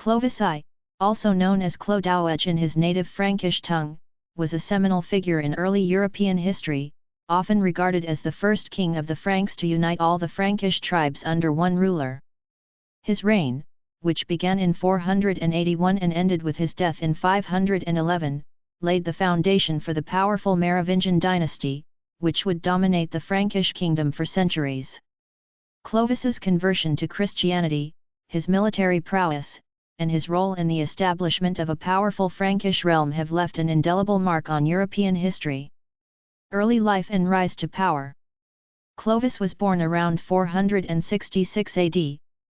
Clovis I, also known as Clodoweg in his native Frankish tongue, was a seminal figure in early European history, often regarded as the first king of the Franks to unite all the Frankish tribes under one ruler. His reign, which began in 481 and ended with his death in 511, laid the foundation for the powerful Merovingian dynasty, which would dominate the Frankish kingdom for centuries. Clovis's conversion to Christianity, his military prowess, and his role in the establishment of a powerful Frankish realm have left an indelible mark on European history. Early life and rise to power. Clovis was born around 466 AD,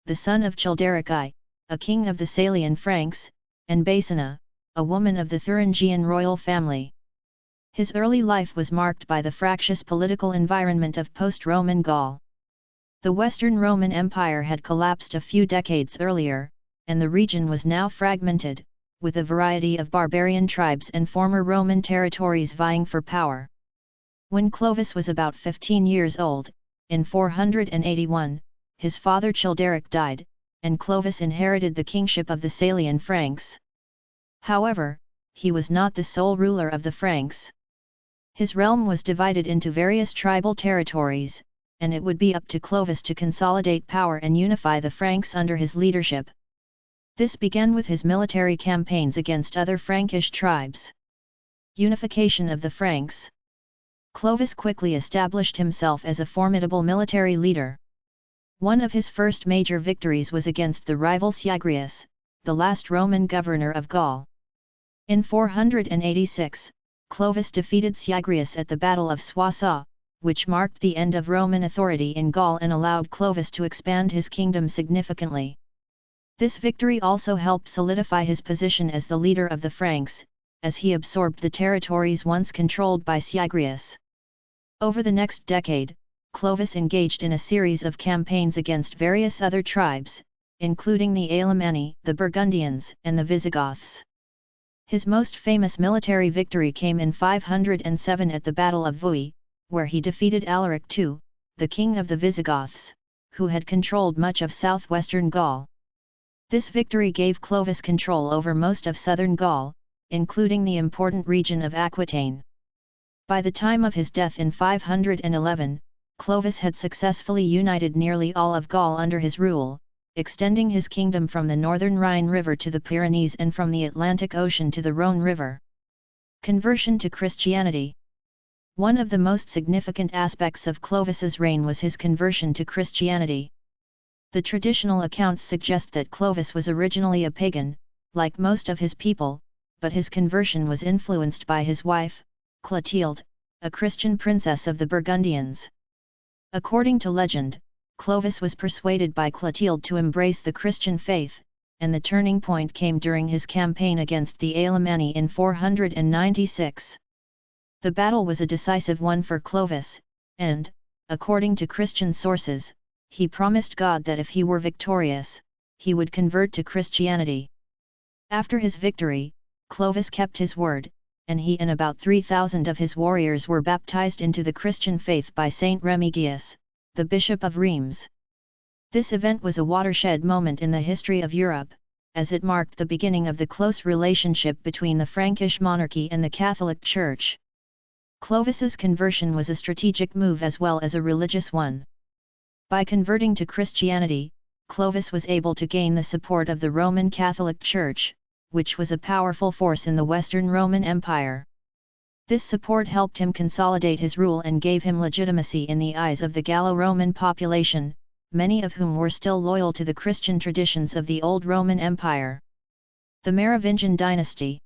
the son of Childeric I, a king of the Salian Franks, and Basina, a woman of the Thuringian royal family. His early life was marked by the fractious political environment of post-Roman Gaul. The Western Roman Empire had collapsed a few decades earlier, and the region was now fragmented, with a variety of barbarian tribes and former Roman territories vying for power. When Clovis was about 15 years old, in 481, his father Childeric died, and Clovis inherited the kingship of the Salian Franks. However, he was not the sole ruler of the Franks. His realm was divided into various tribal territories, and it would be up to Clovis to consolidate power and unify the Franks under his leadership. This began with his military campaigns against other Frankish tribes. Unification of the Franks. Clovis quickly established himself as a formidable military leader. One of his first major victories was against the rival Syagrius, the last Roman governor of Gaul. In 486, Clovis defeated Syagrius at the Battle of Soissons, which marked the end of Roman authority in Gaul and allowed Clovis to expand his kingdom significantly. This victory also helped solidify his position as the leader of the Franks, as he absorbed the territories once controlled by Syagrius. Over the next decade, Clovis engaged in a series of campaigns against various other tribes, including the Alemanni, the Burgundians, and the Visigoths. His most famous military victory came in 507 at the Battle of Vui, where he defeated Alaric II, the king of the Visigoths, who had controlled much of southwestern Gaul. This victory gave Clovis control over most of southern Gaul, including the important region of Aquitaine. By the time of his death in 511, Clovis had successfully united nearly all of Gaul under his rule, extending his kingdom from the northern Rhine River to the Pyrenees and from the Atlantic Ocean to the Rhone River. Conversion to Christianity. One of the most significant aspects of Clovis's reign was his conversion to Christianity. The traditional accounts suggest that Clovis was originally a pagan, like most of his people, but his conversion was influenced by his wife, Clotilde, a Christian princess of the Burgundians. According to legend, Clovis was persuaded by Clotilde to embrace the Christian faith, and the turning point came during his campaign against the Alemanni in 496. The battle was a decisive one for Clovis, and, according to Christian sources, he promised God that if he were victorious, he would convert to Christianity. After his victory, Clovis kept his word, and he and about 3,000 of his warriors were baptized into the Christian faith by Saint Remigius, the Bishop of Reims. This event was a watershed moment in the history of Europe, as it marked the beginning of the close relationship between the Frankish monarchy and the Catholic Church. Clovis's conversion was a strategic move as well as a religious one. By converting to Christianity, Clovis was able to gain the support of the Roman Catholic Church, which was a powerful force in the Western Roman Empire. This support helped him consolidate his rule and gave him legitimacy in the eyes of the Gallo-Roman population, many of whom were still loyal to the Christian traditions of the old Roman Empire. The Merovingian dynasty.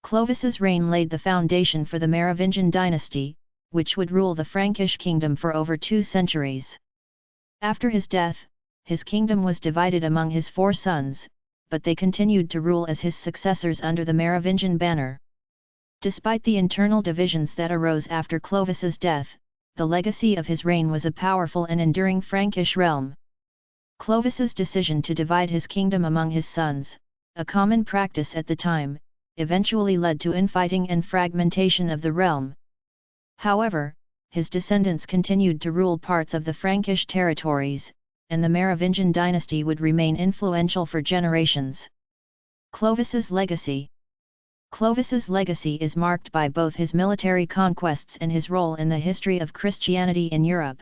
Clovis's reign laid the foundation for the Merovingian dynasty, which would rule the Frankish kingdom for over 2 centuries. After his death, his kingdom was divided among his 4 sons, but they continued to rule as his successors under the Merovingian banner. Despite the internal divisions that arose after Clovis's death, the legacy of his reign was a powerful and enduring Frankish realm. Clovis's decision to divide his kingdom among his sons, a common practice at the time, eventually led to infighting and fragmentation of the realm. However, his descendants continued to rule parts of the Frankish territories, and the Merovingian dynasty would remain influential for generations. Clovis's legacy. Clovis's legacy is marked by both his military conquests and his role in the history of Christianity in Europe.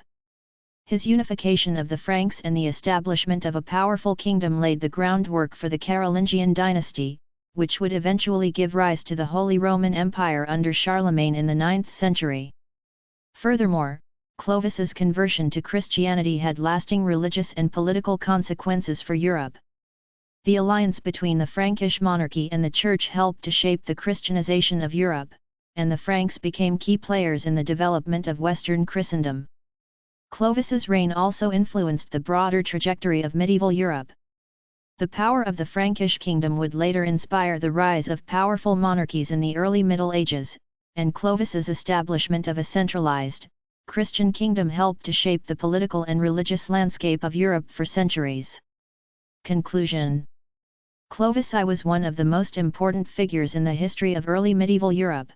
His unification of the Franks and the establishment of a powerful kingdom laid the groundwork for the Carolingian dynasty, which would eventually give rise to the Holy Roman Empire under Charlemagne in the 9th century. Furthermore, Clovis's conversion to Christianity had lasting religious and political consequences for Europe. The alliance between the Frankish monarchy and the Church helped to shape the Christianization of Europe, and the Franks became key players in the development of Western Christendom. Clovis's reign also influenced the broader trajectory of medieval Europe. The power of the Frankish kingdom would later inspire the rise of powerful monarchies in the early Middle Ages, and Clovis's establishment of a centralized, Christian kingdom helped to shape the political and religious landscape of Europe for centuries. Conclusion. Clovis I was one of the most important figures in the history of early medieval Europe.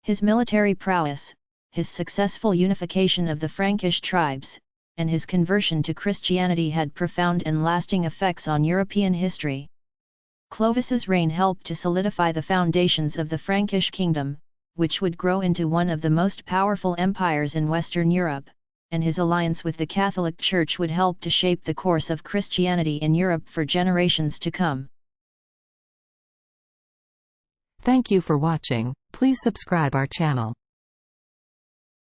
His military prowess, his successful unification of the Frankish tribes, and his conversion to Christianity had profound and lasting effects on European history. Clovis's reign helped to solidify the foundations of the Frankish kingdom, which would grow into one of the most powerful empires in Western Europe, and his alliance with the Catholic Church would help to shape the course of Christianity in Europe for generations to come. Thank you for watching. Please subscribe our channel.